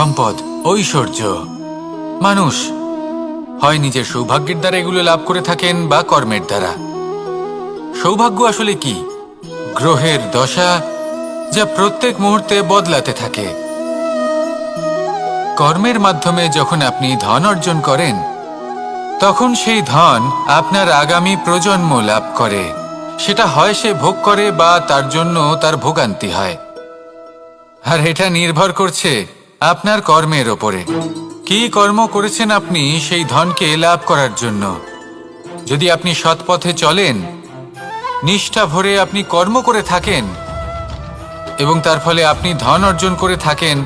সম্পদ, ঐশ্বর্য। মানুষ হয় নিজের সৌভাগ্যের দ্বারা এগুলো লাভ করে থাকেন বা কর্মের দ্বারা। সৌভাগ্য আসলে কি? গ্রহের দশা, যা প্রত্যেক মুহূর্তে বদলাতে থাকে। কর্মের মাধ্যমে যখন আপনি ধন অর্জন করেন, তখন সেই ধন আপনার আগামী প্রজন্ম লাভ করে। সেটা হয় সে ভোগ করে বা তার জন্য তার ভোগান্তি হয়। আর এটা নির্ভর করছে আপনার কর্মের ওপরে। কি কর্ম করেছেন আপনি সেই ধনকে লাভ করার জন্য? যদি আপনি সৎ পথে চলেন, নিষ্ঠা ভরে আপনি কর্ম করে থাকেন এবং তার ফলে আপনি ধন অর্জন করে থাকেন,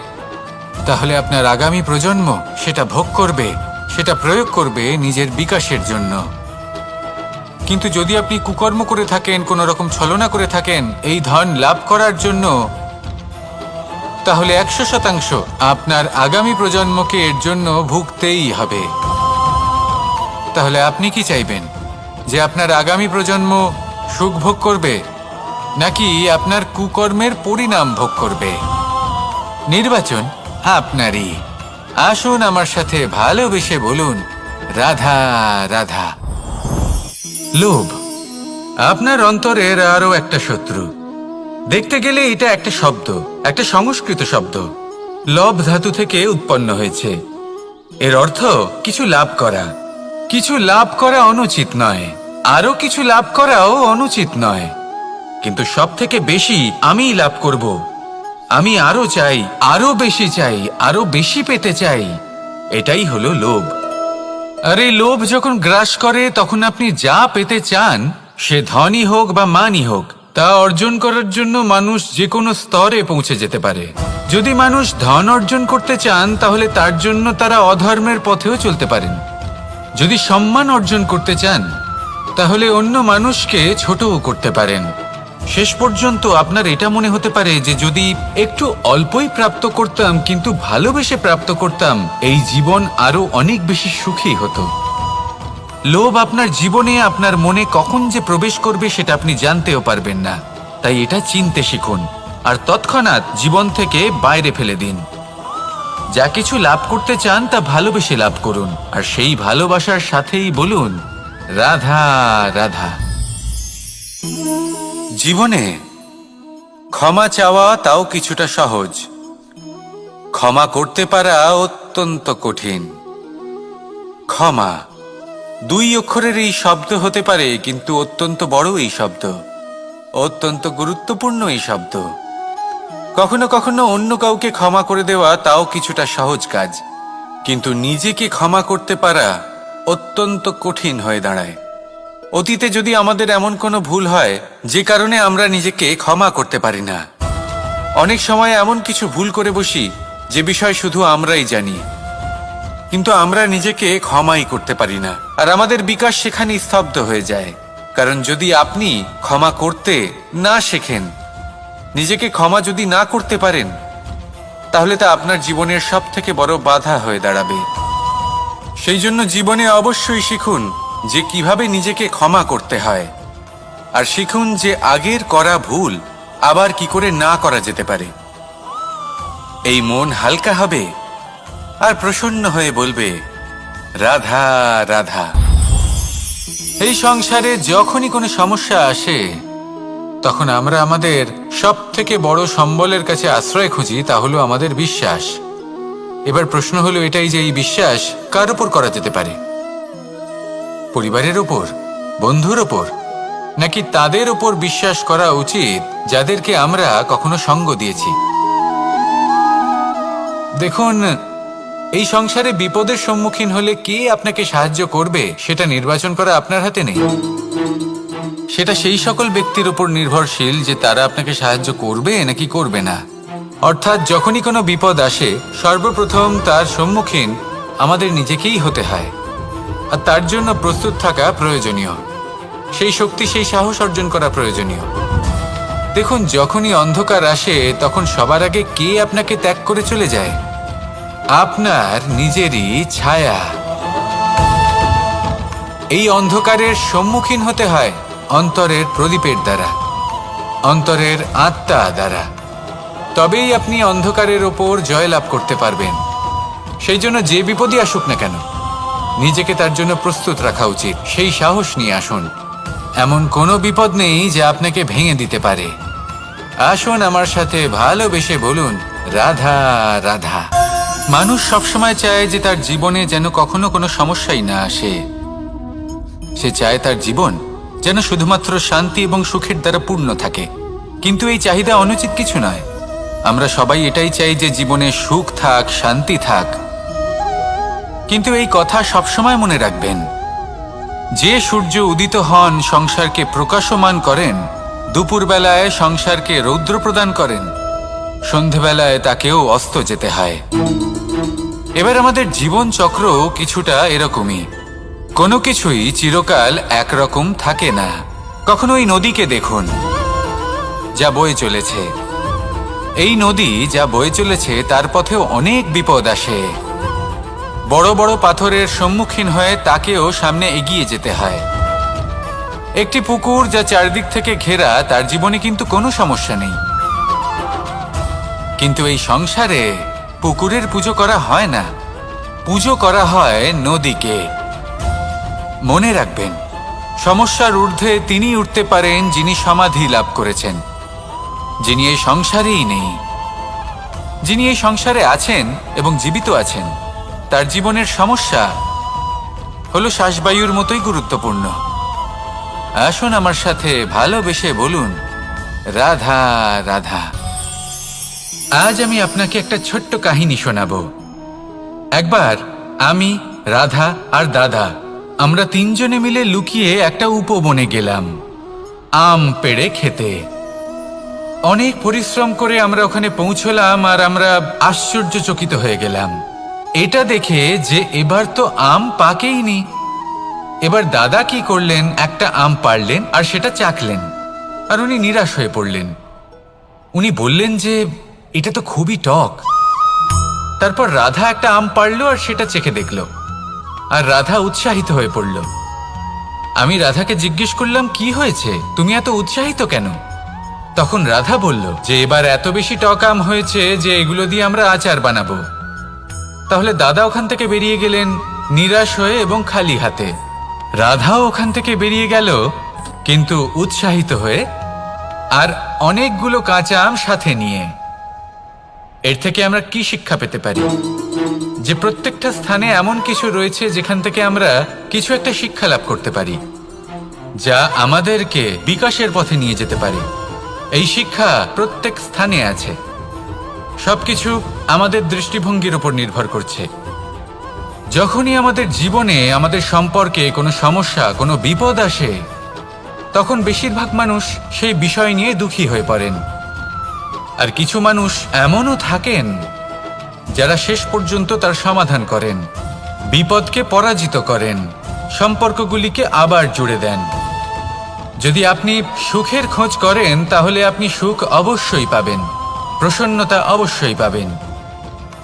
তাহলে আপনার আগামী প্রজন্ম সেটা ভোগ করবে, সেটা প্রয়োগ করবে নিজের বিকাশের জন্য। কিন্তু যদি আপনি কুকর্ম করে থাকেন, কোনো রকম ছলনা করে থাকেন এই ধন লাভ করার জন্য, তাহলে 100% আপনার আগামী প্রজন্মকে এর জন্য ভুগতেই হবে। তাহলে আপনি কি চাইবেন? যে আপনার আগামী প্রজন্ম সুখ ভোগ করবে, নাকি আপনার কুকর্মের পরিণাম ভোগ করবে? নির্বাচন আপনারই। আসুন আমার সাথে ভালোবেসে বলুন, রাধা রাধা। লোভ আপনার অন্তরের আরো একটা শত্রু। দেখতে গেলে এটা একটা শব্দ, একটা সংস্কৃত শব্দ। লব ধাতু থেকে উৎপন্ন হয়েছে। এর অর্থ কিছু লাভ করা। কিছু লাভ করা অনুচিত নয়, আরো কিছু লাভ করাও অনুচিত নয়, কিন্তু সব থেকে বেশি আমি লাভ করব। আমি আরো চাই, আরো বেশি চাই, আরো বেশি পেতে চাই। এটাই হলো লোভ। আর এই লোভ যখন গ্রাস করে, তখন আপনি যা পেতে চান, সে ধনই হোক বা মানই হোক, তা অর্জন করার জন্য মানুষ যে কোনো স্তরে পৌঁছে যেতে পারে। যদি মানুষ ধন অর্জন করতে চান, তাহলে তার জন্য তারা অধর্মের পথেও চলতে পারেন। যদি সম্মান অর্জন করতে চান, তাহলে অন্য মানুষকে ছোটও করতে পারেন। শেষ পর্যন্ত আপনার এটা মনে হতে পারে যে যদি একটু অল্পই প্রাপ্ত করতাম, কিন্তু ভালোবেসে প্রাপ্ত করতাম, এই জীবন আরো অনেক বেশি সুখী হতো। লোভ আপনার জীবনে, আপনার মনে কখন যে প্রবেশ করবে সেটা আপনি জানতেও পারবেন না। তাই এটা চিনতে শিখুন আর তৎক্ষণাৎ জীবন থেকে বাইরে ফেলে দিন। যা কিছু লাভ করতে চান তা ভালোবেসে লাভ করুন, আর সেই ভালোবাসার সাথেই বলুন, রাধা রাধা। জীবনে ক্ষমা চাওয়া তাও কিছুটা সহজ, ক্ষমা করতে পারা অত্যন্ত কঠিন। ক্ষমা 2 অক্ষরের এই শব্দ হতে পারে, কিন্তু অত্যন্ত বড় এই শব্দ, অত্যন্ত গুরুত্বপূর্ণ এই শব্দ। কখনো কখনো অন্য কাউকে ক্ষমা করে দেওয়া তাও কিছুটা সহজ কাজ, কিন্তু নিজেকে ক্ষমা করতে পারা অত্যন্ত কঠিন হয়ে দাঁড়ায়। অতীতে যদি আমাদের এমন কোনো ভুল হয় যে কারণে আমরা নিজেকে ক্ষমা করতে পারি না, অনেক সময় এমন কিছু ভুল করে বসি যে বিষয় শুধু আমরাই জানি, কিন্তু আমরা নিজেকে ক্ষমাই করতে পারি না, আর আমাদের বিকাশ সেখানে স্তব্ধ হয়ে যায়। কারণ যদি আপনি ক্ষমা করতে না শেখেন, নিজেকে ক্ষমা যদি না করতে পারেন, তাহলে তা আপনার জীবনের সব থেকে বড় বাধা হয়ে দাঁড়াবে। সেই জন্য জীবনে অবশ্যই শিখুন যে কিভাবে নিজেকে ক্ষমা করতে হয়, আর শিখুন যে আগের করা ভুল আবার কি করে না করা যেতে পারে। এই মন হালকা হবে আর প্রসন্ন হয়ে বলবে, রাধা রাধা। এই সংসারে যখনই কোনো সমস্যা আসে, তখন আমরা আমাদের সব থেকে বড় সম্বলের কাছে আশ্রয় খুঁজি, তা হলো আমাদের বিশ্বাস। এবার প্রশ্ন হলো এটাই যে এই বিশ্বাস কার উপর করা যেতে পারে? পরিবারের ওপর, বন্ধুর ওপর, নাকি তাদের ওপর বিশ্বাস করা উচিত যাদেরকে আমরা কখনো সঙ্গ দিয়েছি? দেখুন, এই সংসারে বিপদের সম্মুখীন হলে কে আপনাকে সাহায্য করবে সেটা নির্বাচন করা আপনার হাতে নেই। সেটা সেই সকল ব্যক্তির উপর নির্ভরশীল যে তারা আপনাকে সাহায্য করবে নাকি করবে না। অর্থাৎ যখনই কোনো বিপদ আসে, সর্বপ্রথম তার সম্মুখীন আমাদের নিজেকেই হতে হয়, আর তার জন্য প্রস্তুত থাকা প্রয়োজনীয়। সেই শক্তি, সেই সাহস অর্জন করা প্রয়োজনীয়। দেখুন, যখনই অন্ধকার আসে, তখন সবার আগে কে আপনাকে ত্যাগ করে চলে যায়? আপনার নিজেরই ছায়া। এই অন্ধকারের সম্মুখীন হতে হয় অন্তরের প্রদীপের দ্বারা, অন্তরের আত্মা দ্বারা। তবেই আপনি অন্ধকারের ওপর জয়লাভ করতে পারবেন। সেই জন্য যে বিপদই আসুক না কেন নিজেকে তার জন্য প্রস্তুত রাখা উচিত। সেই সাহস নিয়ে আসুন। এমন কোনো বিপদ নেই যা আপনাকে ভেঙে দিতে পারে। আসুন আমার সাথে ভালোবেসে বলুন, রাধা রাধা। মানুষ সবসময় চায় যে তার জীবনে যেন কখনো কোনো সমস্যাই না আসে। সে চায় তার জীবন যেন শুধুমাত্র শান্তি এবং সুখের দ্বারা পূর্ণ থাকে। কিন্তু এই চাহিদা অনুচিত কিছু নয়। আমরা সবাই এটাই চাই যে জীবনে সুখ থাক, শান্তি থাক। কিন্তু এই কথা সবসময় মনে রাখবেন, যে সূর্য উদিত হন সংসারকে প্রকাশমান করেন, দুপুরবেলায় সংসারকে রৌদ্র প্রদান করেন, সন্ধেবেলায় তাকেও অস্ত যেতে হয়। এবার আমাদের জীবন চক্র কিছুটা এরকমই। কোনো কিছুই চিরকাল একরকম থাকে না। কখনো এই নদীকে দেখুন যা বয়ে চলেছে। এই নদী যা বয়ে চলেছে তার পথেও অনেক বিপদ আসে। বড় বড় পাথরের সম্মুখীন হয়ে তাকেও সামনে এগিয়ে যেতে হয়। একটি পুকুর যা চারদিক থেকে ঘেরা, তার জীবনে কিন্তু কোনো সমস্যা নেই। কিন্তু এই সংসারে পুকুরের পুজো করা হয় না, পুজো করা হয় নদীকে। মনে রাখবেন, সমস্যার ঊর্ধ্বে তিনি উঠতে পারেন যিনি সমাধি লাভ করেছেন, যিনি এই সংসারেই নেই। যিনি এই সংসারে আছেন এবং জীবিত আছেন, তার জীবনের সমস্যা হলো শ্বাসবায়ুর মতোই গুরুত্বপূর্ণ। আসুন আমার সাথে ভালোবেসে বলুন, রাধা রাধা। আজ আমি আপনাকে একটা ছোট্ট কাহিনী শোনাবো। একবার আমি, রাধা আর দাদা আমরা তিনজনে মিলে লুকিয়ে একটা উপবনে গেলাম আম পেড়ে খেতে। অনেক পরিশ্রম করে আমরা ওখানে পৌঁছলাম আর আমরা আশ্চর্যচকিত হয়ে গেলাম এটা দেখে যে এবার তো আম পাকেইনি। এবার দাদা কি করলেন, একটা আম পাড়লেন আর সেটা চাখলেন, আর উনি নিরাশ হয়ে পড়লেন। উনি বললেন যে এটা তো খুবই টক। তারপর রাধা একটা আম পাড়লো আর সেটা চেখে দেখলো, আর রাধা উৎসাহিত হয়ে পড়ল। আমি রাধাকে জিজ্ঞেস করলাম, কি হয়েছে, তুমি এত উৎসাহিত কেন? তখন রাধা বলল যে এবার এত বেশি টক আম হয়েছে যে এগুলো দিয়ে আমরা আচার বানাবো। তাহলে দাদা ওখান থেকে বেরিয়ে গেলেন নিরাশ হয়ে এবং খালি হাতে। রাধাও ওখান থেকে বেরিয়ে গেল কিন্তু উৎসাহিত হয়ে, আর অনেকগুলো কাঁচা আম সাথে নিয়ে। এর থেকে আমরা কি শিক্ষা পেতে পারি? যে প্রত্যেকটা স্থানে এমন কিছু রয়েছে যেখান থেকে আমরা কিছু একটা শিক্ষা লাভ করতে পারি, যা আমাদেরকে বিকাশের পথে নিয়ে যেতে পারে। এই শিক্ষা প্রত্যেক স্থানে আছে। সবকিছু আমাদের দৃষ্টিভঙ্গির উপর নির্ভর করছে। যখনই আমাদের জীবনে, আমাদের সম্পর্কে কোনো সমস্যা, কোনো বিপদ আসে, তখন বেশিরভাগ মানুষ সেই বিষয় নিয়ে দুঃখী হয়ে পড়েন। আর কিছু মানুষ এমনও থাকেন যারা শেষ পর্যন্ত তার সমাধান করেন, বিপদকে পরাজিত করেন, সম্পর্কগুলিকে আবার জুড়ে দেন। যদি আপনি সুখের খোঁজ করেন তাহলে আপনি সুখ অবশ্যই পাবেন, প্রসন্নতা অবশ্যই পাবেন।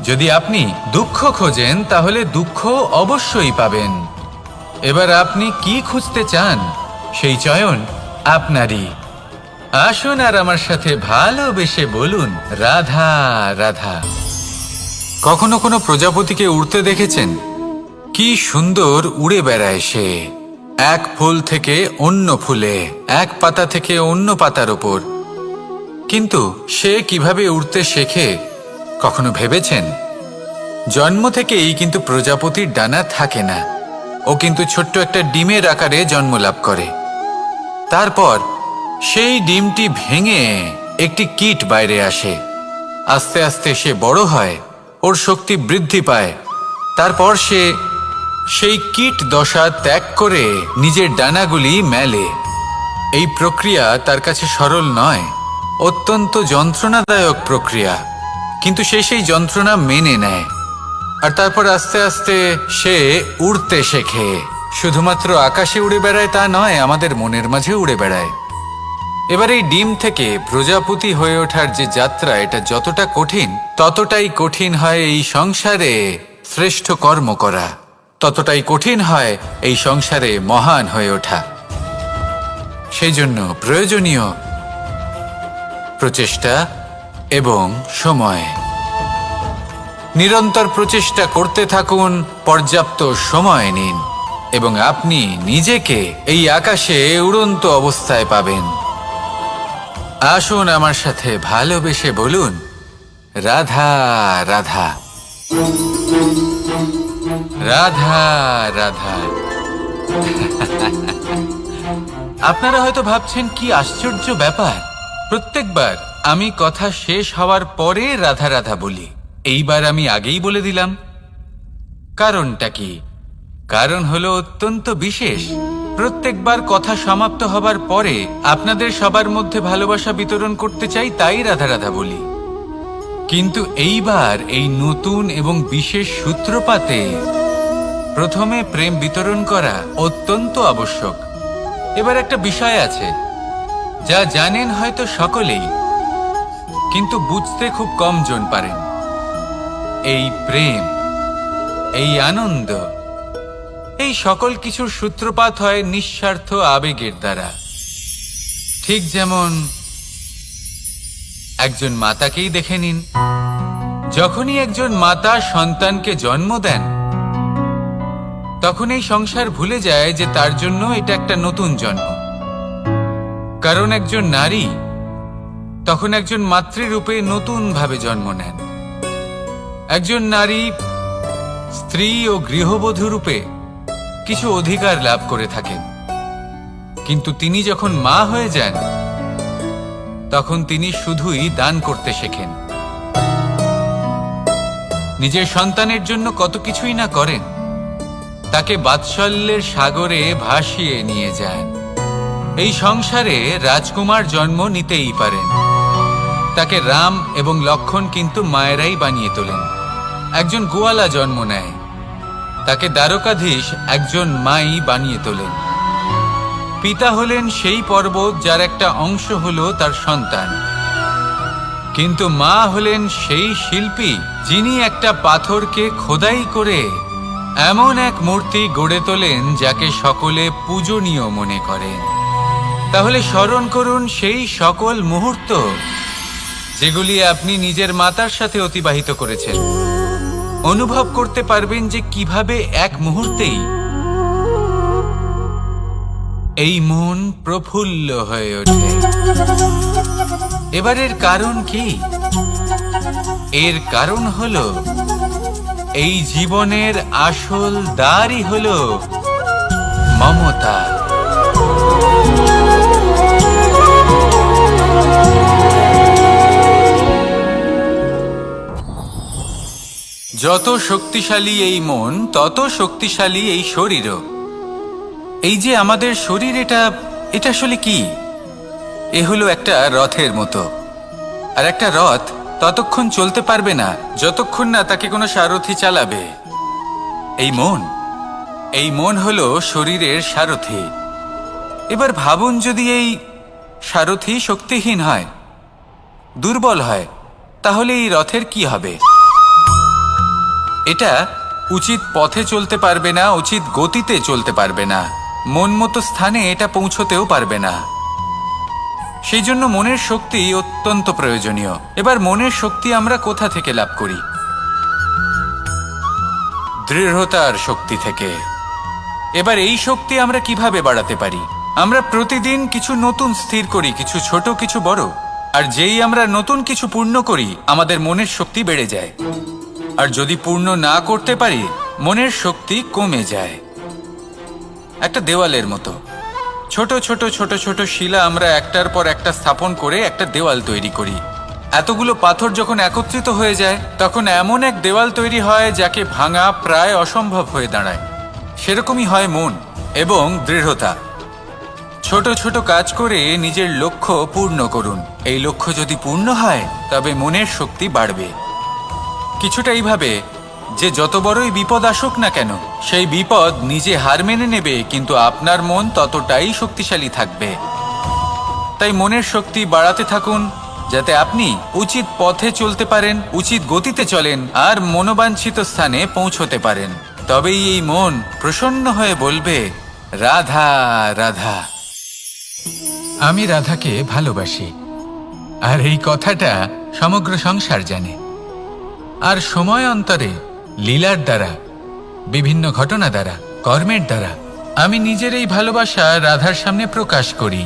যদি আপনি দুঃখ খোঁজেন তাহলে দুঃখ অবশ্যই পাবেন। এবার আপনি কি খুঁজতে চান, সেই চয়ন আপনারই। আসুন আর আমার সাথে ভালোবেসে বলুন, রাধা রাধা। কখনো কোনো প্রজাপতিকে উড়তে দেখেছেন? কি সুন্দর উড়ে বেড়ায় সে, এক ফুল থেকে অন্য ফুলে, এক পাতা থেকে অন্য পাতার ওপর। কিন্তু সে কিভাবে উড়তে শেখে কখনো ভেবেছেন? জন্ম থেকেই কিন্তু প্রজাপতির ডানা থাকে না। ও কিন্তু ছোট্ট একটা ডিমের আকারে জন্ম লাভ করে। তারপর সেই ডিমটি ভেঙে একটি কীট বাইরে আসে। আস্তে আস্তে সে বড় হয়, ওর শক্তি বৃদ্ধি পায়। তারপর সে সেই কীট দশা ত্যাগ করে নিজের ডানাগুলি মেলে। এই প্রক্রিয়া তার কাছে সরল নয়, অত্যন্ত যন্ত্রণাদায়ক প্রক্রিয়া, কিন্তু সে সেই যন্ত্রণা মেনে নেয়। আর তারপর আস্তে আস্তে সে উড়তে শেখে। শুধুমাত্র আকাশে উড়ে বেড়ায় তা নয়, আমাদের মনের মাঝে উড়ে বেড়ায়। এবার এই ডিম থেকে প্রজাপতি হয়ে ওঠার যে যাত্রা, এটা যতটা কঠিন, ততটাই কঠিন হয় এই সংসারে শ্রেষ্ঠ কর্ম করা, ততটাই কঠিন হয় এই সংসারে মহান হয়ে ওঠা। সেই জন্য প্রয়োজনীয় প্রচেষ্টা এবং সময়। নিরন্তর প্রচেষ্টা করতে থাকুন, পর্যাপ্ত সময় নিন এবং আপনি নিজেকে এই আকাশে উড়ন্ত অবস্থায় পাবেন। আসুন আমার সাথে ভালোবেসে বলুন, রাধা রাধা, রাধা রাধা। আপনারা হয়তো ভাবছেন কি আশ্চর্য ব্যাপার, প্রত্যেকবার আমি কথা শেষ হওয়ার পরে রাধা রাধা বলি। এইবার আমি আগেই বলে দিলাম। কারণটা কি? কারণ হলো অত্যন্ত বিশেষ। প্রত্যেকবার কথা সমাপ্ত হবার পরে আপনাদের সবার মধ্যে ভালোবাসা বিতরণ করতে চাই, তাই রাধা রাধা বলি। কিন্তু এইবার এই নতুন এবং বিশেষ সূত্রপাতে প্রথমে প্রেম বিতরণ করা অত্যন্ত আবশ্যক। এবার একটা বিষয় আছে যা জানেন হয়তো সকলেই, কিন্তু বুঝতে খুব কম জন পারেন। এই প্রেম, এই আনন্দ, এই সকল কিছুর সূত্রপাত হয় নিঃস্বার্থ আবেগের দ্বারা। ঠিক যেমন একজন মাতাকেই দেখে নিন। যখনই একজন মাতা সন্তানকে জন্ম দেন, তখন এই সংসার ভুলে যায় যে তার জন্য এটা একটা নতুন জন্ম। কারণ একজন নারী তখন একজন মাতৃরূপে নতুন ভাবে জন্ম নেন। একজন নারী স্ত্রী ও গৃহবধূ রূপে কিছু অধিকার লাভ করে থাকেন, কিন্তু তিনি যখন মা হয়ে যান তখন তিনি শুধুই দান করতে শেখেন। নিজের সন্তানের জন্য কত কিছুই না করেন, তাকে বাৎসল্যের সাগরে ভাসিয়ে নিয়ে যান। এই সংসারে রাজকুমার জন্ম নিতেই পারেন, তাকে রাম এবং লক্ষণ কিন্তু মায়েরাই বানিয়ে তোলেন। একজন গোয়ালা জন্ম নেয়, তাকে দ্বারকাধীশ একজন মাই বানিয়ে তোলেন। পিতা হলেন সেই পর্বত যার একটা অংশ হলো তার সন্তান, কিন্তু মা হলেন সেই শিল্পী যিনি একটা পাথরকে খোদাই করে এমন এক মূর্তি গড়ে তোলেন যাকে সকলে পূজনীয় মনে করেন। তাহলে স্মরণ করুন সেই সকল মুহূর্ত যেগুলি আপনি নিজের মাতার সাথে অতিবাহিত করেছেন। অনুভব করতে পারবেন যে কিভাবে এক মুহূর্তেই এই মন প্রফুল্ল হয়ে ওঠে। এবারের কারণ কি? এর কারণ হলো এই জীবনের আসল দ্বারই হলো মমতা। যত শক্তিশালী এই মন, তত শক্তিশালী এই শরীরও। এই যে আমাদের শরীর, এটা আসলে কি? এ হলো একটা রথের মতো। আর একটা রথ ততক্ষণ চলতে পারবে না যতক্ষণ না তাকে কোনো সারথি চালাবে। এই মন হলো শরীরের সারথি। এবার ভাবুন, যদি এই সারথি শক্তিহীন হয়, দুর্বল হয়, তাহলে এই রথের কি হবে? এটা উচিত পথে চলতে পারবে না, উচিত গতিতে চলতে পারবে না, মন মতো স্থানে এটা পৌঁছতেও পারবে না। সেই জন্য মনের শক্তি অত্যন্ত প্রয়োজনীয়। এবার মনের শক্তি আমরা কোথা থেকে লাভ করি? দৃঢ়তার শক্তি থেকে। এবার এই শক্তি আমরা কিভাবে বাড়াতে পারি? আমরা প্রতিদিন কিছু নতুন স্থির করি, কিছু ছোট কিছু বড়। আর যেই আমরা নতুন কিছু পূর্ণ করি, আমাদের মনের শক্তি বেড়ে যায়। আর যদি পূর্ণ না করতে পারি, মনের শক্তি কমে যায়। একটা দেওয়ালের মতো ছোট ছোট ছোট ছোট শিলা আমরা একটার পর একটা স্থাপন করে একটা দেওয়াল তৈরি করি। এতগুলো পাথর যখন একত্রিত হয়ে যায়, তখন এমন এক দেওয়াল তৈরি হয় যাকে ভাঙা প্রায় অসম্ভব হয়ে দাঁড়ায়। সেরকমই হয় মন এবং দৃঢ়তা। ছোট ছোট কাজ করে নিজের লক্ষ্য পূর্ণ করুন। এই লক্ষ্য যদি পূর্ণ হয়, তবে মনের শক্তি বাড়বে। কিছুটা এইভাবে যে যত বড়ই বিপদ আসুক না কেন, সেই বিপদ নিজে হার মেনে নেবে, কিন্তু আপনার মন ততটাই শক্তিশালী থাকবে। তাই মনের শক্তি বাড়াতে থাকুন, যাতে আপনি উচিত পথে চলতে পারেন, উচিত গতিতে চলেন আর মনোবাঞ্ছিত স্থানে পৌঁছতে পারেন। তবেই এই মন প্রসন্ন হয়ে বলবে, রাধা রাধা। আমি রাধাকে ভালোবাসি, আর এই কথাটা সমগ্র সংসার জানে। আর সময় অন্তরে লীলার দ্বারা, বিভিন্ন ঘটনা দ্বারা, কর্মের দ্বারা আমি নিজের এই ভালোবাসা রাধার সামনে প্রকাশ করি।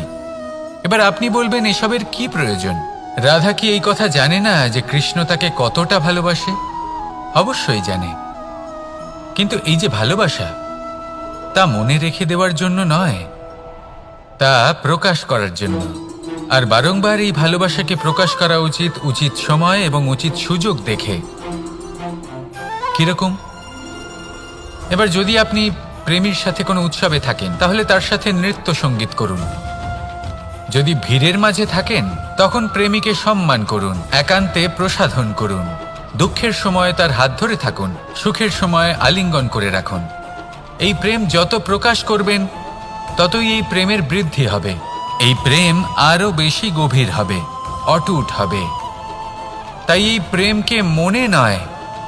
এবার আপনি বলবেন, এসবের কি প্রয়োজন? রাধা কি এই কথা জানে না যে কৃষ্ণ তাকে কতটা ভালোবাসে? অবশ্যই জানে, কিন্তু এই যে ভালোবাসা, তা মনে রেখে দেওয়ার জন্য নয়, তা প্রকাশ করার জন্য। আর বারংবার এই ভালোবাসাকে প্রকাশ করা উচিত, উচিত সময় এবং উচিত সুযোগ দেখে। কিরকম? এবার যদি আপনি প্রেমীর সাথে কোনো উৎসবে থাকেন, তাহলে তার সাথে নৃত্য সঙ্গীত করুন। যদি ভিড়ের মাঝে থাকেন, তখন প্রেমীকে সম্মান করুন, একান্তে প্রসাধন করুন। দুঃখের সময় তার হাত ধরে থাকুন, সুখের সময় আলিঙ্গন করে রাখুন। এই প্রেম যত প্রকাশ করবেন, ততই এই প্রেমের বৃদ্ধি হবে। এই প্রেম আরো বেশি গভীর হবে, অটুট হবে। তাই এই প্রেমকে মনে নয়,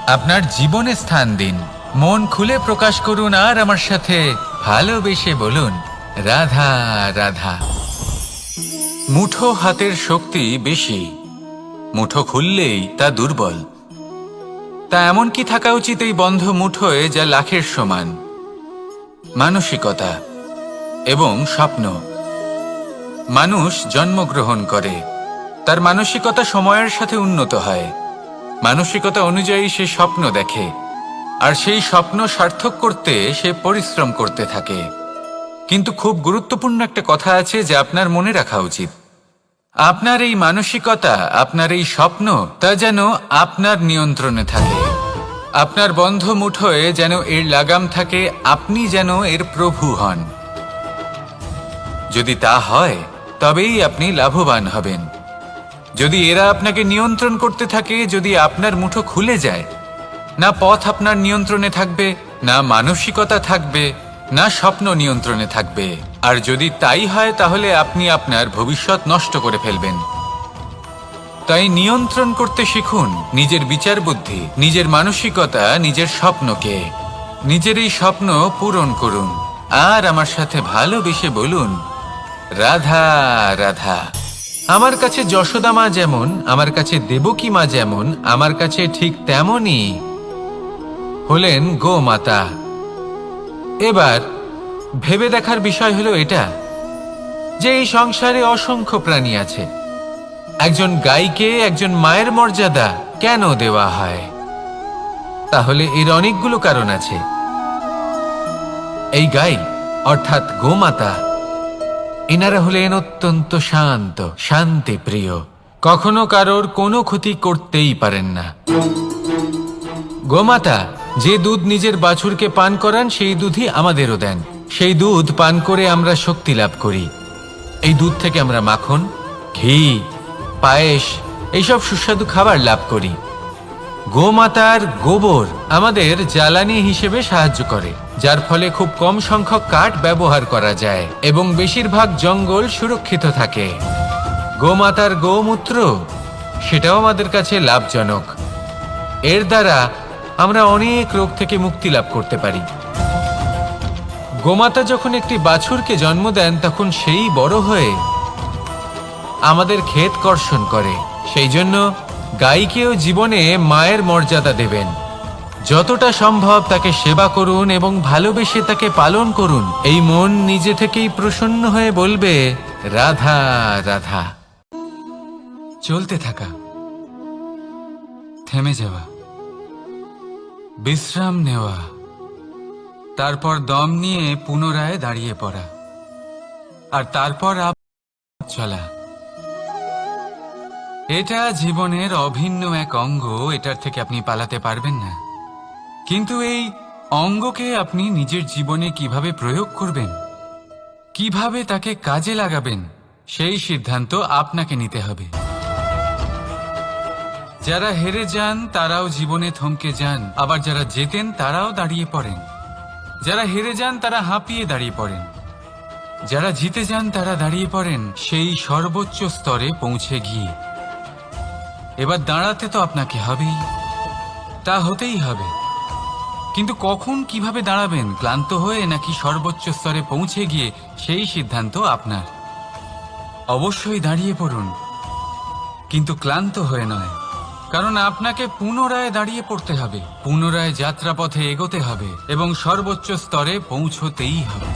আপনার জীবনে স্থান দিন। মন খুলে প্রকাশ করুন আর আমার সাথে ভালোবেসে বলুন, রাধা রাধা। মুঠো হাতের শক্তি বেশি, মুঠো খুললেই তা দুর্বল। তা এমন কি থাকা উচিত এই বন্ধ মুঠোয় যা লাখের সমান? মানসিকতা এবং স্বপ্ন। মানুষ জন্মগ্রহণ করে, তার মানসিকতা সময়ের সাথে উন্নত হয়। মানসিকতা অনুযায়ী সে স্বপ্ন দেখে, আর সেই স্বপ্ন সার্থক করতে সে পরিশ্রম করতে থাকে। কিন্তু খুব গুরুত্বপূর্ণ একটা কথা আছে যা আপনার মনে রাখা উচিত। আপনার এই মানসিকতা, আপনার এই স্বপ্ন, তা যেন আপনার নিয়ন্ত্রণে থাকে। আপনার বন্ধ মুঠোয় যেন এর লাগাম থাকে, আপনি যেন এর প্রভু হন। যদি তা হয়, তবেই আপনি লাভবান হবেন। যদি এরা আপনাকে নিয়ন্ত্রণ করতে থাকে, যদি আপনার মুঠো খুলে যায়, না পথ আপনার নিয়ন্ত্রণে থাকবে, না মানসিকতা থাকবে, না স্বপ্ন নিয়ন্ত্রণে থাকবে। আর যদি তাই হয়, তাহলে আপনি আপনার ভবিষ্যৎ নষ্ট করে ফেলবেন। তাই নিয়ন্ত্রণ করতে শিখুন নিজের বিচার বুদ্ধি, নিজের মানসিকতা, নিজের স্বপ্নকে। নিজের এই স্বপ্ন পূরণ করুন আর আমার সাথে ভালোবেসে বলুন, রাধা রাধা। আমার কাছে যশোদা মা যেমন, আমার কাছে দেবকী মা যেমন, আমার কাছে ঠিক তেমনই হলেন গোমাতা। এবার ভেবে দেখার বিষয় হলো এটা যে এই সংসারে অসংখ্য প্রাণী আছে। একজন গাইকে একজন মায়ের মর্যাদা কেন দেওয়া হয়? তাহলে এর অনেকগুলো কারণ আছে। এই গাই অর্থাৎ গোমাতা, এনারা হলেন অত্যন্ত শান্ত, শান্তি প্রিয়, কখনো কারোর কোনো ক্ষতি করতেই পারেন না। গোমাতা যে দুধ নিজের বাছুরকে পান করান, সেই দুধই আমাদেরও দেন। সেই দুধ পান করে আমরা শক্তি লাভ করি। এই দুধ থেকে আমরা মাখন, ঘি, পায়েস, এইসব সুস্বাদু খাবার লাভ করি। গোমাতার গোবর আমাদের জ্বালানি হিসেবে সাহায্য করে, যার ফলে খুব কম সংখ্যক কাঠ ব্যবহার করা যায় এবং বেশিরভাগ জঙ্গল সুরক্ষিত থাকে। গোমাতার গোমূত্র, সেটাও আমাদের কাছে লাভজনক। এর দ্বারা আমরা অনেক রোগ থেকে মুক্তি লাভ করতে পারি। গোমাতা যখন একটি বাছুরকে জন্ম দেন, তখন সেই বড় হয়ে আমাদের ক্ষেত কর্ষণ করে। সেই জন্য গাইকেও জীবনে মায়ের মর্যাদা দেবেন। যতটা সম্ভব তাকে সেবা করুন এবং ভালোবেসে তাকে পালন করুন। এই মন নিজে থেকেই প্রসন্ন হয়ে বলবে, রাধা রাধা। চলতে থাকা, থেমে যাওয়া, বিশ্রাম নেওয়া, তারপর দম নিয়ে পুনরায় দাঁড়িয়ে পড়া, আর তারপর চলা। এটা জীবনের অভিন্ন এক অঙ্গ। এটার থেকে আপনি পালাতে পারবেন না। কিন্তু এই অঙ্গকে আপনি নিজের জীবনে কিভাবে প্রয়োগ করবেন, কিভাবে তাকে কাজে লাগাবেন, সেই সিদ্ধান্ত আপনাকে নিতে হবে। যারা হেরে যান তারাও জীবনে থমকে যান, আবার যারা জেতেন তারাও দাঁড়িয়ে পড়েন। যারা হেরে যান তারা হাঁপিয়ে দাঁড়িয়ে পড়েন, যারা জিতে যান তারা দাঁড়িয়ে পড়েন সেই সর্বোচ্চ স্তরে পৌঁছে গিয়ে। এবার দাঁড়াতে তো আপনাকে হবেই, তা হতেই হবে। কিন্তু কখন, কিভাবে দাঁড়াবেন, ক্লান্ত হয়ে নাকি সর্বোচ্চ স্তরে পৌঁছে গিয়ে, সেই সিদ্ধান্ত আপনার। অবশ্যই দাঁড়িয়ে পড়ুন, কিন্তু ক্লান্ত হয়ে নয়, কারণ আপনাকে পুনরায় দাঁড়িয়ে পড়তে হবে, পুনরায় যাত্রাপথে এগোতে হবে এবং সর্বোচ্চ স্তরে পৌঁছতেই হবে।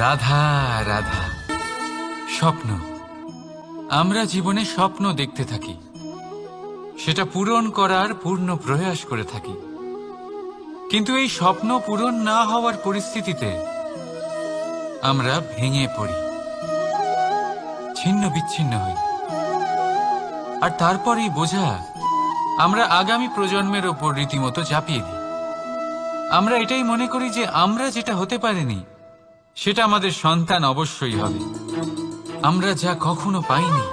রাধা রাধা। স্বপ্ন, আমরা জীবনে স্বপ্ন দেখতে থাকি, সেটা পূরণ করার পূর্ণ প্রয়াস করে থাকি, কিন্তু এই স্বপ্ন পূরণ না হওয়ার পরিস্থিতিতে আমরা ভেঙে পড়ি, ছিন্ন বিচ্ছিন্ন হই। আর তারপরেই বোঝা আমরা আগামী প্রজন্মের ওপর রীতিমতো চাপিয়ে দিই। আমরা এটাই মনে করি যে আমরা যেটা হতে পারিনি সেটা আমাদের সন্তান অবশ্যই হবে। আমরা যা কখনো পাইনি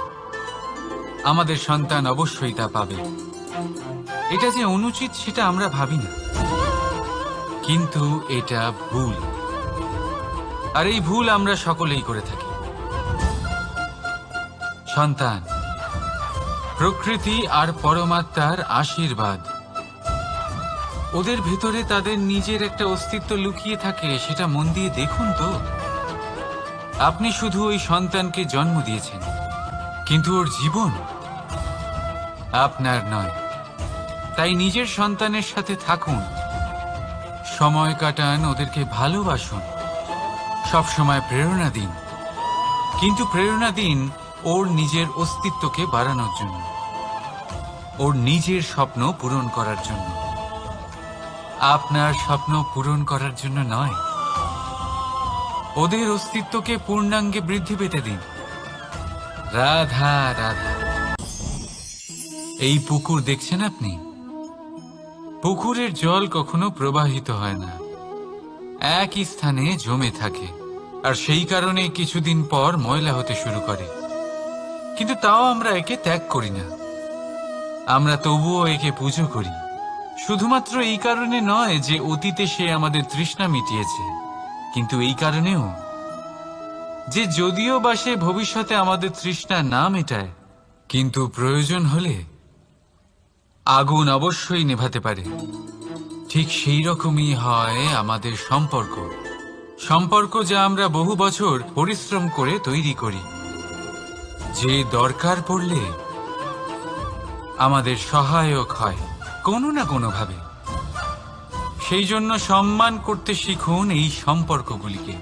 আমাদের সন্তান অবশ্যই তা পাবে। এটা যে অনুচিত সেটা আমরা ভাবি না, কিন্তু এটা ভুল। আর এই ভুল আমরা সকলেই করে থাকি। সন্তান প্রকৃতি আর পরমাত্মার আশীর্বাদ। ওদের ভেতরে তাদের নিজের একটা অস্তিত্ব লুকিয়ে থাকে, সেটা মন দিয়ে দেখুন তো। আপনি শুধু ওই সন্তানকে জন্ম দিয়েছেন, কিন্তু ওর জীবন আপনার নয়। তাই নিজের সন্তানের সাথে থাকুন, সময় কাটান, ওদেরকে ভালোবাসুন, সবসময় প্রেরণা দিন, কিন্তু প্রেরণা দিন ওর নিজের অস্তিত্বকে বাড়ানোর জন্য, ওর নিজের স্বপ্ন পূরণ করার জন্য, আপনার স্বপ্ন পূরণ করার জন্য নয়। ওদের অস্তিত্বকে পূর্ণাঙ্গে বৃদ্ধি পেতে দিন। রাধা রাধা। এই পুকুর দেখছেন আপনি? পুকুরের জল কখনো প্রবাহিত হয় না, একই স্থানে জমে থাকে, আর সেই কারণে কিছুদিন পর ময়লা হতে শুরু করে। কিন্তু তাও আমরা একে ত্যাগ করি না, আমরা তবুও একে পুজো করি। শুধুমাত্র এই কারণে নয় যে অতীতে সে আমাদের তৃষ্ণা মিটিয়েছে, কিন্তু এই কারণেও যে যদিও বা সে ভবিষ্যতে আমাদের তৃষ্ণা না মেটায়, কিন্তু প্রয়োজন হলে আগুন অবশ্যই নেভাতে পারে। ঠিক সেই রকমই হয় আমাদের সম্পর্ক, সম্পর্ক যা আমরা বহু বছর পরিশ্রম করে তৈরি করি, যে দরকার পড়লে আমাদের সহায়ক হয় কোনো না কোনোভাবে। সেই জন্য সম্মান করতে শিখুন এই সম্পর্কগুলিকে,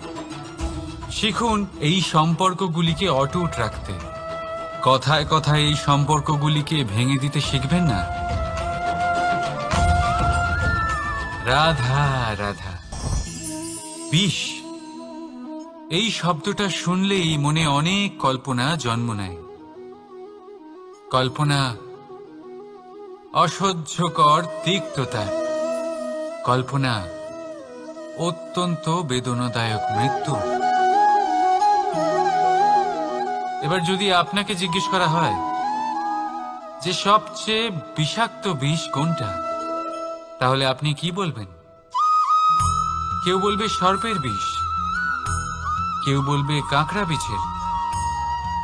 শিখুন এই সম্পর্কগুলিকে অটুট রাখতে। কথায় কথায় এই সম্পর্কগুলিকে ভেঙে দিতে শিখবেন না। রাধা রাধা। বিষ, এই শব্দটা শুনলেই মনে অনেক কল্পনা জন্ম নেয়। কল্পনা অসহ্যকর তিক্ততা, কল্পনা অত্যন্ত বেদনাদায়ক মৃত্যু। এবার যদি আপনাকে জিজ্ঞেস করা হয় যে সবচেয়ে বিষাক্ত বিষ কোনটা, তাহলে আপনি কি বলবেন? কেউ বলবে সর্পের বিষ, কেউ বলবে কাঁকড়া বিছের,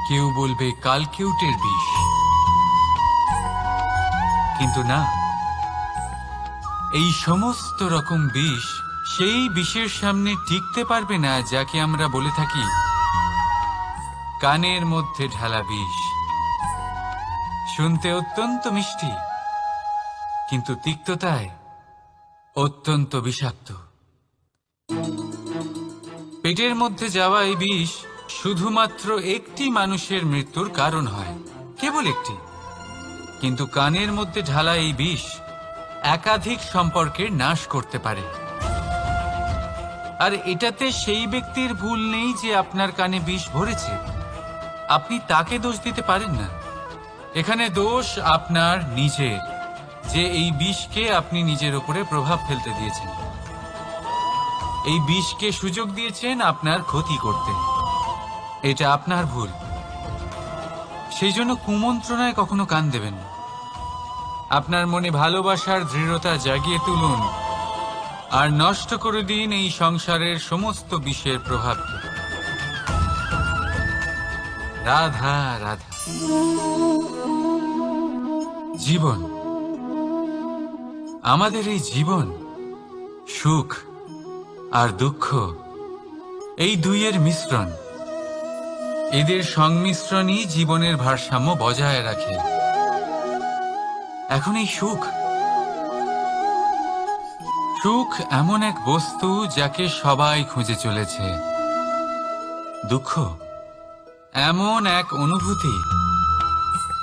কেউ বলবে কালকিউটের বিষ। কিন্তু না, এই সমস্ত রকম বিষ সেই বিষের সামনে টিকতে পারবে না যাকে আমরা বলে থাকি কানের মধ্যে ঢালা বিষ। শুনতে অত্যন্ত মিষ্টি, কিন্তু তিক্ততায় অত্যন্ত বিষাক্ত। পেটের মধ্যে যাওয়া এই বিষ শুধুমাত্র একটি মানুষের মৃত্যুর কারণ হয়, কেবল একটি। কিন্তু কানের মধ্যে ঢালা এই বিষ একাধিক সম্পর্কের নাশ করতে পারে। আর এটাতে সেই ব্যক্তির ভুল নেই যে আপনার কানে বিষ ভরেছে, আপনি তাকে দোষ দিতে পারেন না। এখানে দোষ আপনার নিজের, যে এই বিষকে আপনি নিজের উপরে প্রভাব ফেলতে দিয়েছেন, এই বিষকে সুযোগ দিয়েছেন আপনার ক্ষতি করতে। এটা আপনার ভুল। সেই জন্য কুমন্ত্রণায় কখনো কান দেবেন না। আপনার মনে ভালোবাসার দৃঢ়তা জাগিয়ে তুলুন আর নষ্ট করে দিন এই সংসারের সমস্ত বিষের প্রভাবকে। রাধা রাধা। জীবন, আমাদের এই জীবন সুখ আর দুঃখ, এই দুইয়ের মিশ্রণ। এদের সংমিশ্রণই জীবনের ভারসাম্য বজায় রাখে। এখন এই সুখ সুখ এমন এক বস্তু যাকে সবাই খুঁজে চলেছে। দুঃখ এমন এক অনুভূতি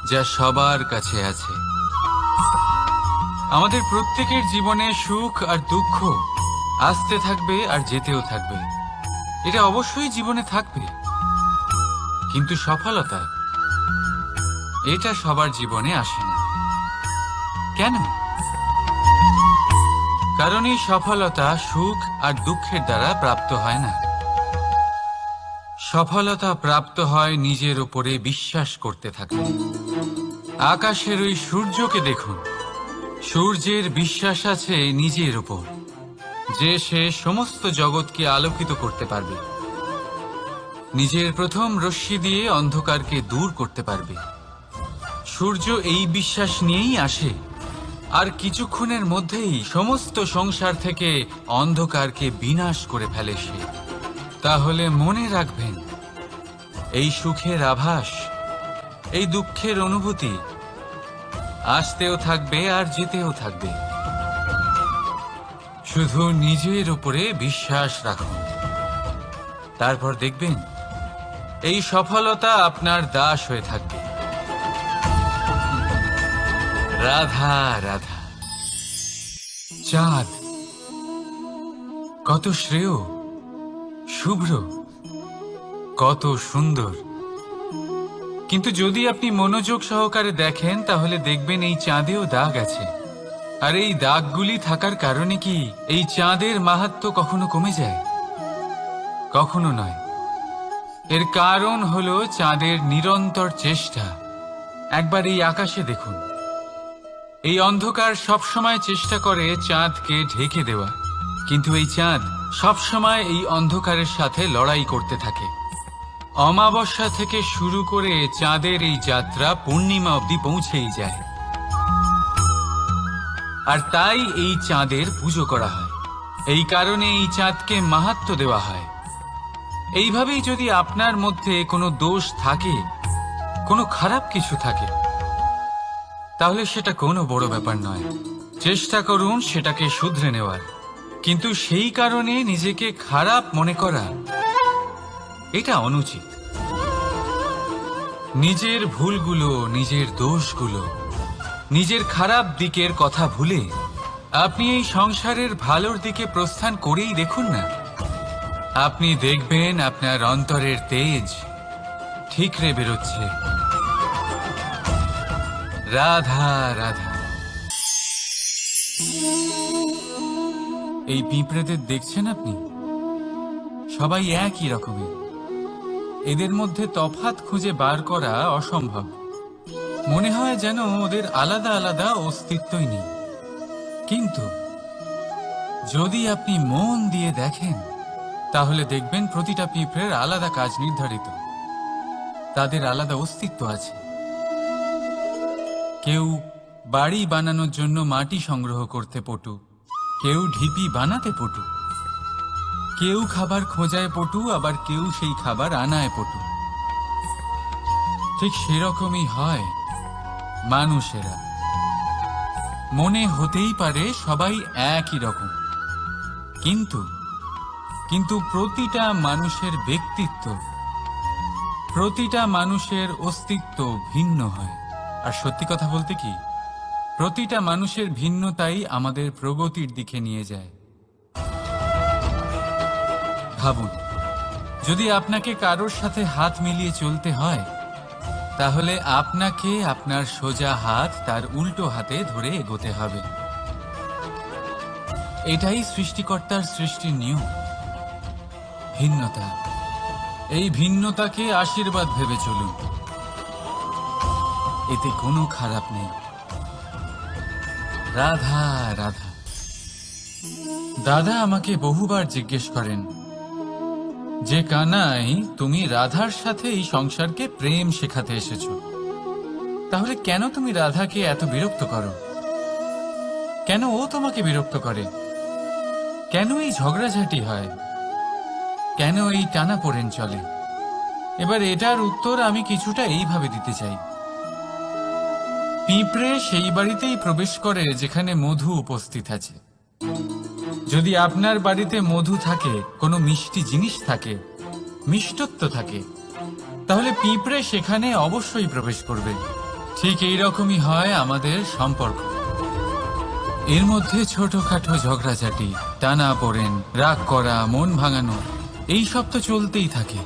যা সবার কাছে আছে। আমাদের প্রত্যেকের জীবনে সুখ আর দুঃখ আসতে থাকবে আর যেতেও থাকবে। এটা অবশ্যই জীবনে থাকবে, কিন্তু সফলতা এটা সবার জীবনে আসে না। কেন? কারণ এই সফলতা সুখ আর দুঃখের দ্বারা প্রাপ্ত হয় না। সফলতা প্রাপ্ত হয় নিজের উপরে বিশ্বাস করতে থাকলে। আকাশের ওই সূর্যকে দেখুন, সূর্যের বিশ্বাস আছে নিজের উপর যে সে সমস্ত জগৎকে আলোকিত করতে পারবে, নিজের প্রথম রশ্মি দিয়ে অন্ধকারকে দূর করতে পারবে। সূর্য এই বিশ্বাস নিয়েই আসে, আর কিছুক্ষণের মধ্যেই সমস্ত সংসার থেকে অন্ধকারকে বিনাশ করে ফেলে সে। তাহলে মনে রাখবেন, এই সুখের আভাস, এই দুঃখের অনুভূতি আসতেও থাকবে আর যেতেও থাকবে। শুধু নিজের উপরে বিশ্বাস রাখুন, তারপর দেখবেন এই সফলতা আপনার দাস হয়ে থাকবে। রাধা রাধা। চাঁদ কত শ্রেয়, শুভ্র, কত সুন্দর, কিন্তু যদি আপনি মনোযোগ সহকারে দেখেন তাহলে দেখবেন এই চাঁদেও দাগ আছে। আর এই দাগগুলি থাকার কারণে কি এই চাঁদের মাহাত্ম্য কখনো কমে যায়? কখনো নয়। এর কারণ হলো চাঁদের নিরন্তর চেষ্টা। একবার এই আকাশে দেখুন, এই অন্ধকার সবসময় চেষ্টা করে চাঁদকে ঢেকে দেওয়া, কিন্তু এই চাঁদ সবসময় এই অন্ধকারের সাথে লড়াই করতে থাকে। অমাবস্যা থেকে শুরু করে চাঁদের এই যাত্রা পূর্ণিমা অবধি পৌঁছেই যায়। আর তাই এই চাঁদের পুজো করা হয়, এই কারণে এই চাঁদকে মাহাত্ম্য দেওয়া হয়। এইভাবেই যদি আপনার মধ্যে কোনো দোষ থাকে, কোনো খারাপ কিছু থাকে, তাহলে সেটা কোনো বড় ব্যাপার নয়। চেষ্টা করুন সেটাকে শুধরে নেওয়ার, কিন্তু সেই কারণে নিজেকে খারাপ মনে করা এটা অনুচিত। নিজের ভুলগুলো, নিজের দোষগুলো, নিজের খারাপ দিকের কথা ভুলে আপনি এই সংসারের ভালোর দিকে প্রস্থান করেই দেখুন না। আপনি দেখবেন আপনার অন্তরের তেজ ঠিকরে বেরোচ্ছে। রাধা রাধা। এই পিঁপড়েদের দেখছেন আপনি? সবাই একই রকমের। এদের মধ্যে তফাৎ খুঁজে বার করা অসম্ভব। মনে হয় যেন ওদের আলাদা আলাদা অস্তিত্বই নেই। কিন্তু যদি আপনি মন দিয়ে দেখেন তাহলে দেখবেন প্রতিটা পিঁপড়ের আলাদা কাজ নির্ধারিত, তাদের আলাদা অস্তিত্ব আছে। কেউ বাড়ি বানানোর জন্য মাটি সংগ্রহ করতে পটু, কেউ ঢিপি বানাতে পটু, কেউ খাবার খোঁজায় পটু, আবার কেউ সেই খাবার আনায় পটু। ঠিক সেরকমই হয় মানুষেরা। মনে হতেই পারে সবাই একই রকম, কিন্তু প্রতিটা মানুষের ব্যক্তিত্ব, প্রতিটা মানুষের অস্তিত্ব ভিন্ন হয়। আর সত্যি কথা বলতে কি, প্রতিটা মানুষের ভিন্নতাই আমাদের প্রগতির দিকে নিয়ে যায়। ভাবুন, যদি আপনাকে কারোর সাথে হাত মিলিয়ে চলতে হয়, তাহলে আপনাকে আপনার সোজা হাত তার উল্টো হাতে ধরে এগোতে হবে। এটাই সৃষ্টিকর্তার সৃষ্টির নিয়ম। ভিন্নতা, এই ভিন্নতাকে আশীর্বাদ ভেবে চলুন, এতে কোনো খারাপ নেই। রাধা রাধা। দাদা আমাকে বহুবার জিজ্ঞেস করেন যে কানাই, তুমি রাধার সাথে এই সংসারকে প্রেম শেখাতে এসেছো, তাহলে কেন তুমি রাধাকে এত বিরক্ত করো? কেন ও তোমাকে বিরক্ত করে? কেন এই ঝগড়াঝাটি হয়? কেন এই টানাপোড়েন চলে? এবার এটার উত্তর আমি কিছুটা এইভাবে দিতে চাই। পিঁপড়ে সেই বাড়িতেই প্রবেশ করে যেখানে মধু উপস্থিত আছে। যদি আপনার বাড়িতে মধু থাকে, কোনো মিষ্টি জিনিস থাকে, মিষ্টত্ব থাকে, তাহলে পিঁপড়ে সেখানে অবশ্যই প্রবেশ করবে। ঠিক এই রকমই হয় আমাদের সম্পর্ক। এর মধ্যে ছোটখাটো ঝগড়াঝাটি, টানাপোড়েন, রাগ করা, মন ভাঙানো, এই সব তো চলতেই থাকে,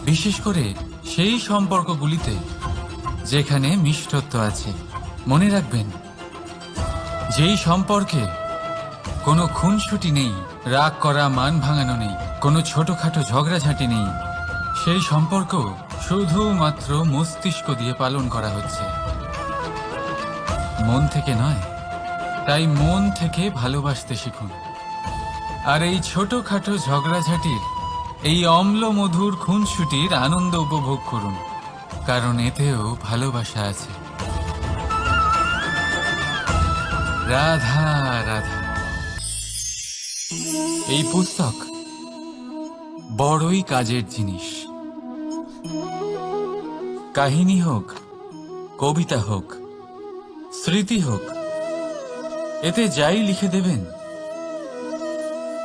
বিশেষ করে সেই সম্পর্কগুলিতে যেখানে মিষ্টত্ব আছে। মনে রাখবেন, যেই সম্পর্কে কোনো খুনসুটি নেই, রাগ করা, মান ভাঙানো নেই, কোনো ছোটখাটো ঝগড়াঝাটি নেই, সেই সম্পর্ক শুধুমাত্র মস্তিষ্ক দিয়ে পালন করা হচ্ছে, মন থেকে নয়। তাই মন থেকে ভালোবাসতে শিখুন। আর এই ছোটখাটো ঝগড়াঝাটির, এই অম্ল মধুর খুনসুটির আনন্দ উপভোগ করুন, কারণ এতেও ভালোবাসা আছে। রাধা রাধা। এই পুস্তক বড়ই কাজের জিনিস। কাহিনী হোক, কবিতা হোক, স্মৃতি হোক, এতে যাই লিখে দেবেন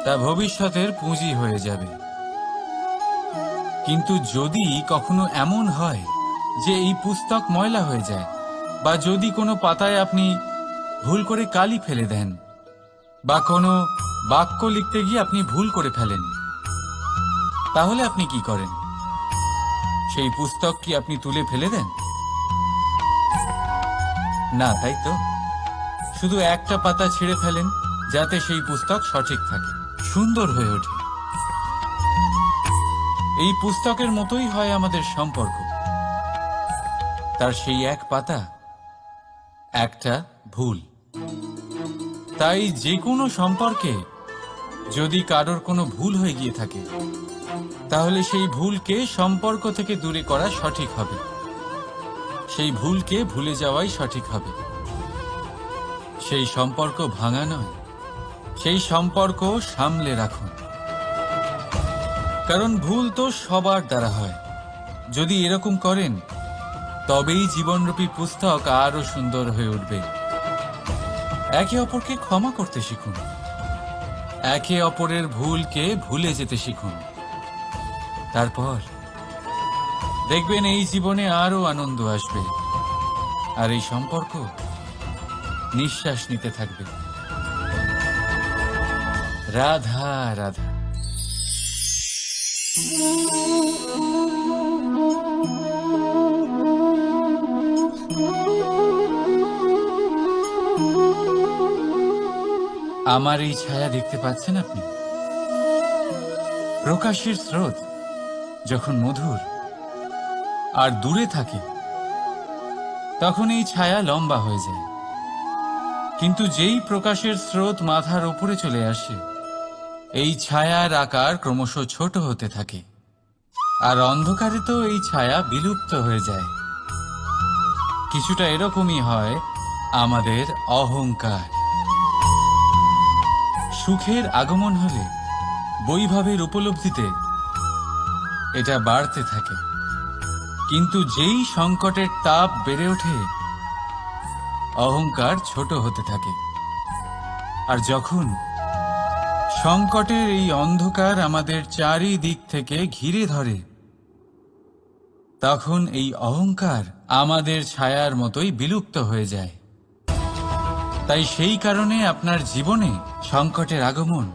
তা ভবিষ্যতের পুঁজি হয়ে যাবে। কিন্তু যদি কখনো এমন হয় যে এই পুস্তক ময়লা হয়ে যায়, বা যদি কোনো পাতায় আপনি ভুল করে কালি ফেলে দেন, বা কোনো বাক্য লিখতে গিয়ে আপনি ভুল করে ফেলেন, তাহলে আপনি কি করেন? সেই পুস্তক কি আপনি তুলে ফেলে দেন? না, তাই তো। শুধু একটা পাতা ছিঁড়ে ফেলেন, যাতে সেই পুস্তক সঠিক থাকে, সুন্দর হয়ে ওঠে। এই পুস্তকের মতোই হয় আমাদের সম্পর্ক। তার সেই এক পাতা, একটা ভুল। তাই যে কোনো সম্পর্কে যদি কারোর কোনো ভুল হয়ে গিয়ে থাকে, তাহলে সেই ভুলকে সম্পর্ক থেকে দূরে করা সঠিক হবে। সেই ভুলকে ভুলে যাওয়াই সঠিক হবে। সেই সম্পর্ক ভাঙা নয়, সেই সম্পর্ক সামলে রাখুন। কারণ ভুল তো সবার দ্বারা হয়। যদি এরকম করেন, তবেই জীবনরূপী পুস্তক আরো সুন্দর হয়ে উঠবে। একে অপরকে ক্ষমা করতে শিখুন, একে অপরের ভুলকে ভুলে যেতে শিখুন। তারপর দেখবেন এই জীবনে আরো আনন্দ আসবে, আর এই সম্পর্ক নিঃশ্বাস নিতে থাকবে। রাধা রাধা। আমার এই ছায়া দেখতে পাচ্ছেন আপনি? প্রকাশের স্রোত যখন মধুর আর দূরে থাকে, তখন এই ছায়া লম্বা হয়ে যায়। কিন্তু যেই প্রকাশের স্রোত মাথার উপরে চলে আসে, এই ছায়ার আকার ক্রমশ ছোট হতে থাকে, আর অন্ধকারে তো এই ছায়া বিলুপ্ত হয়ে যায়। কিছুটা এরকমই হয় আমাদের অহংকার। সুখের আগমন হলে, বৈভবের উপলব্ধিতে এটা বাড়তে থাকে। কিন্তু যেই সংকটের তাপ বেড়ে ওঠে, অহংকার ছোট হতে থাকে। আর যখন সংকটের এই অন্ধকার আমাদের চারিদিক থেকে ঘিরে ধরে, তখন এই অহংকার আমাদের ছায়ার মতোই বিলুপ্ত হয়ে যায়। তাই সেই কারণে আপনার জীবনে সংকটের আগমন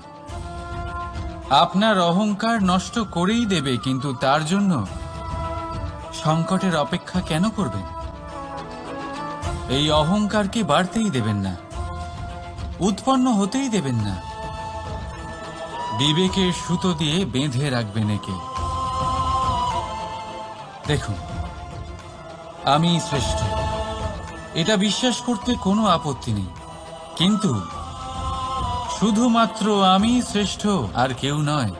আপনার অহংকার নষ্ট করেই দেবে, কিন্তু তার জন্য সংকটের অপেক্ষা কেন করবেন? এই অহংকারকে বাড়তেই দেবেন না, উৎপন্ন হতেই দেবেন না। বিবেকের সুতো দিয়ে বেঁধে রাখবেন একে। দেখুন, আমি শ্রেষ্ঠ, এটা বিশ্বাস করতে কোনো আপত্তি নেই। কিন্তু শুধুমাত্র আমি শ্রেষ্ঠ, আর কেউ নয়,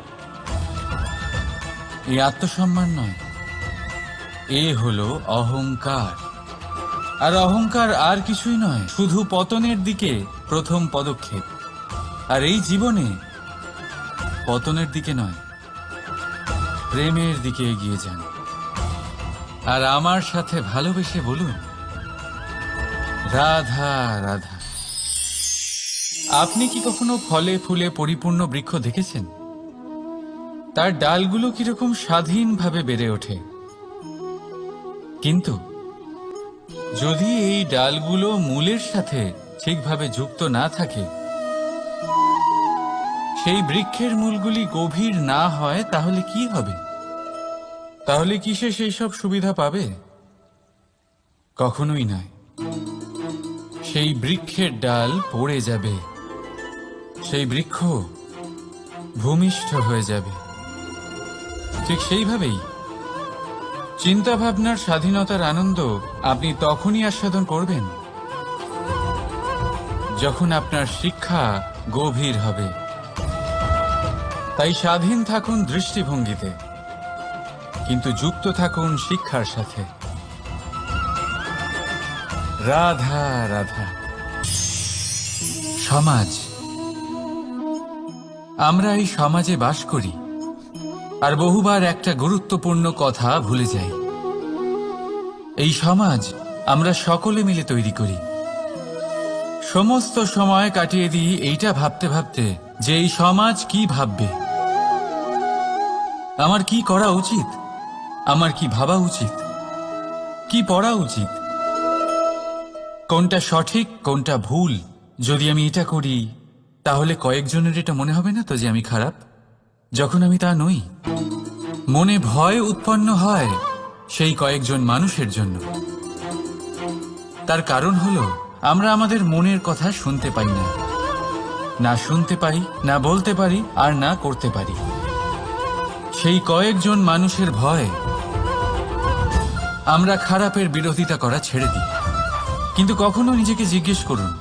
এই আত্মসম্মান নয়, এ হলো অহংকার। আর অহংকার আর কিছুই নয়, শুধু পতনের দিকে প্রথম পদক্ষেপ। আর এই জীবনে পতনের দিকে নয়, প্রেমের দিকে এগিয়ে যান। আর আমার সাথে ভালোবেসে বলুন, রাধা রাধা। আপনি কি কখনো ফলে ফুলে পরিপূর্ণ বৃক্ষ দেখেছেন? তার ডালগুলো কিরকম স্বাধীনভাবে বেড়ে ওঠে, কিন্তু যদি এই ডালগুলো মূলের সাথে ঠিকভাবে যুক্ত না থাকে, সেই বৃক্ষের মূলগুলি গভীর না হয়, তাহলে কি হবে? তাহলে কি সে সেই সব সুবিধা পাবে? কখনোই নয়। সেই বৃক্ষের ডাল পড়ে যাবে, সেই বৃক্ষ ভূমিষ্ঠ হয়ে যাবে। ঠিক সেইভাবেই চিন্তাভাবনার স্বাধীনতার আনন্দ আপনি তখনই আস্বাদন করবেন যখন আপনার শিক্ষা গভীর হবে। তাই স্বাধীন থাকুন দৃষ্টিভঙ্গিতে, কিন্তু যুক্ত থাকুন শিক্ষার সাথে। রাধা রাধা। সমাজ, আমরা এই সমাজে বাস করি আর বহুবার একটা গুরুত্বপূর্ণ কথা ভুলে যাই। এই সমাজ আমরা সকলে মিলে তৈরি করি। সমস্ত সময় কাটিয়ে দিই এইটা ভাবতে ভাবতে যে এই সমাজ কি ভাববে, আমার কি করা উচিত, আমার কি ভাবা উচিত, কি পড়া উচিত, কোনটা সঠিক কোনটা ভুল। যদি আমি এটা করি তাহলে কয়েকজনের এটা মনে হবে না তো যে আমি খারাপ, যখন আমি তা নই। মনে ভয় উৎপন্ন হয় সেই কয়েকজন মানুষের জন্য। তার কারণ হলো আমরা আমাদের মনের কথা শুনতে পাই না, না শুনতে পারি, না বলতে পারি, আর না করতে পারি। সেই কয়েকজন মানুষের ভয় আমরা খারাপের বিরোধিতা করা ছেড়ে দিই। কিন্তু কখনো নিজেকে জিজ্ঞেস করুন,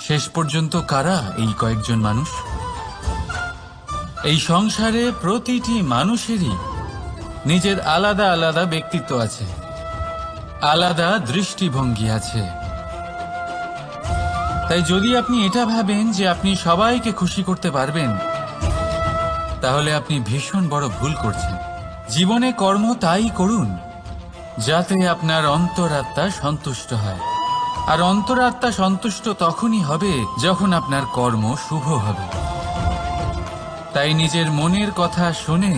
শেষ পর্যন্ত কারা এই কয়েকজন মানুষ? এই সংসারে প্রতিটি মানুষেরই নিজের আলাদা আলাদা ব্যক্তিত্ব আছে, আলাদা দৃষ্টিভঙ্গি আছে। তাই যদি আপনি এটা ভাবেন যে আপনি সবাইকে খুশি করতে পারবেন, তাহলে আপনি ভীষণ বড় ভুল করছেন। জীবনে কর্ম তাই করুন যাতে আপনার অন্তরাত্মা সন্তুষ্ট হয়। আর অন্তরাত্মা সন্তুষ্ট তখনই হবে যখন আপনার কর্ম শুভ হবে। তাই নিজের মনের কথা শুনে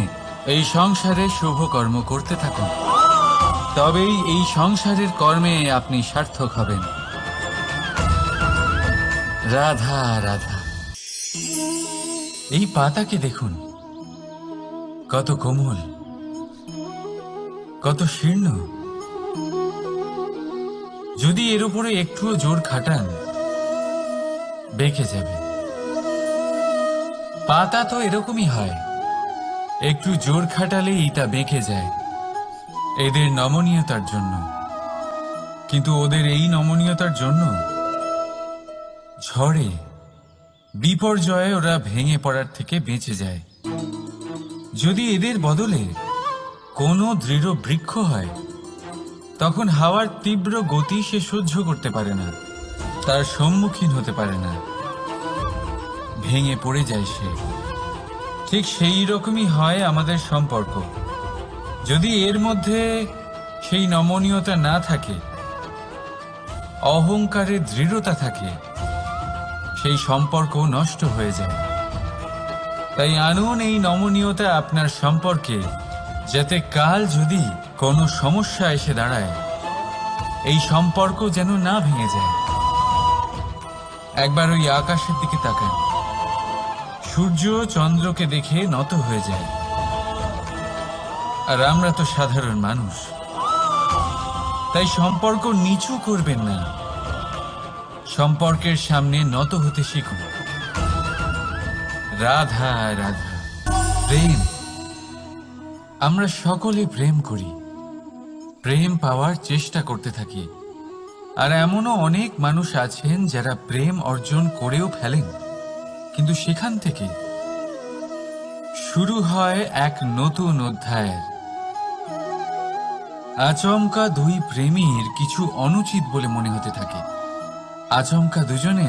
এই সংসারে শুভ কর্ম করতে থাকুন, তবেই এই সংসারের কর্মে আপনি সার্থক হবেন। রাধা রাধা। এই পাতাকে দেখুন, কত কোমল, কত শীর্ণ। যদি এর উপরে একটুও জোর খাটান, বেঁকে যাবে। পাতা তো এরকমই হয়, একটু জোর খাটালেই তা বেঁকে যায় এদের নমনীয়তার জন্য। কিন্তু ওদের এই নমনীয়তার জন্য ঝড়ে বিপর্যয়ে ওরা ভেঙে পড়ার থেকে বেঁচে যায়। যদি এদের বদলে কোনো দৃঢ় বৃক্ষ হয়, তখন হাওয়ার তীব্র গতি সে সহ্য করতে পারে না, তার সম্মুখীন হতে পারে না, ভেঙে পড়ে যায় সে। ঠিক সেই রকমই হয় আমাদের সম্পর্ক। যদি এর মধ্যে সেই নমনীয়তা না থাকে, অহংকারের দৃঢ়তা থাকে, সেই সম্পর্ক নষ্ট হয়ে যায়। তাই আনুন এই নমনীয়তা আপনার সম্পর্কে, যাতে কাল যদি কোনো সমস্যা এসে দাঁড়ায়, এই সম্পর্ক যেন না ভেঙে যায়। একবার ওই আকাশের দিকে তাকান, সূর্য চন্দ্রকে দেখে নত হয়ে যায়। আর আমরা তো সাধারণ মানুষ, তাই সম্পর্ক নিচু করবেন না, সম্পর্কের সামনে নত হতে শিখুন। রাধা রাধা। প্রেম, আমরা সকলে প্রেম করি, প্রেম পাওয়ার চেষ্টা করতে থাকি। আর এমনও অনেক মানুষ আছেন যারা প্রেম অর্জন করেও ফেলেন, কিন্তু সেখান থেকে শুরু হয় এক নতুন অধ্যায়ের। আচমকা দুই প্রেমীর কিছু অনুচিত বলে মনে হতে থাকে। আচমকা দুজনে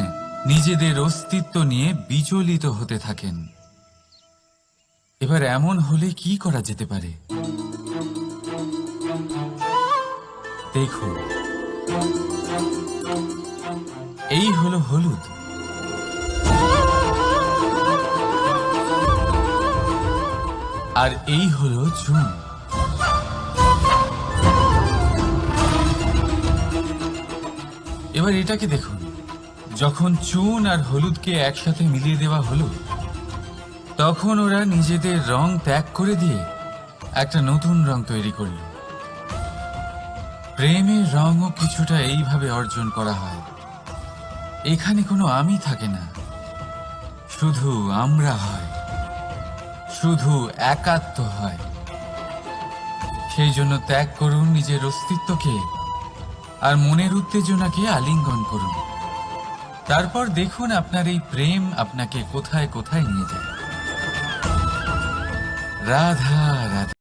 নিজেদের অস্তিত্ব নিয়ে বিচলিত হতে থাকেন। এবার এমন হলে কি করা যেতে পারে? দেখুন, এই হলো হলুদ, আর এই হলো চুন। এবার এটাকে দেখুন, যখন চুন আর হলুদকে একসাথে মিলিয়ে দেওয়া হলো, তখন ওরা নিজেদের রং ত্যাগ করে দিয়ে একটা নতুন রং তৈরি করল। প্রেমের রঙও কিছুটা এইভাবে অর্জন করা হয়। এখানে কোনো আমি থাকে না, শুধু আমরা হয়, শুধু একাত্ম হয়। সেই জন্য ত্যাগ করুন নিজের অস্তিত্বকে, আর মনের উত্তেজনাকে আলিঙ্গন করুন। তারপর দেখুন আপনার এই প্রেম আপনাকে কোথায় কোথায় নিয়ে যায়। রাধা রাধা।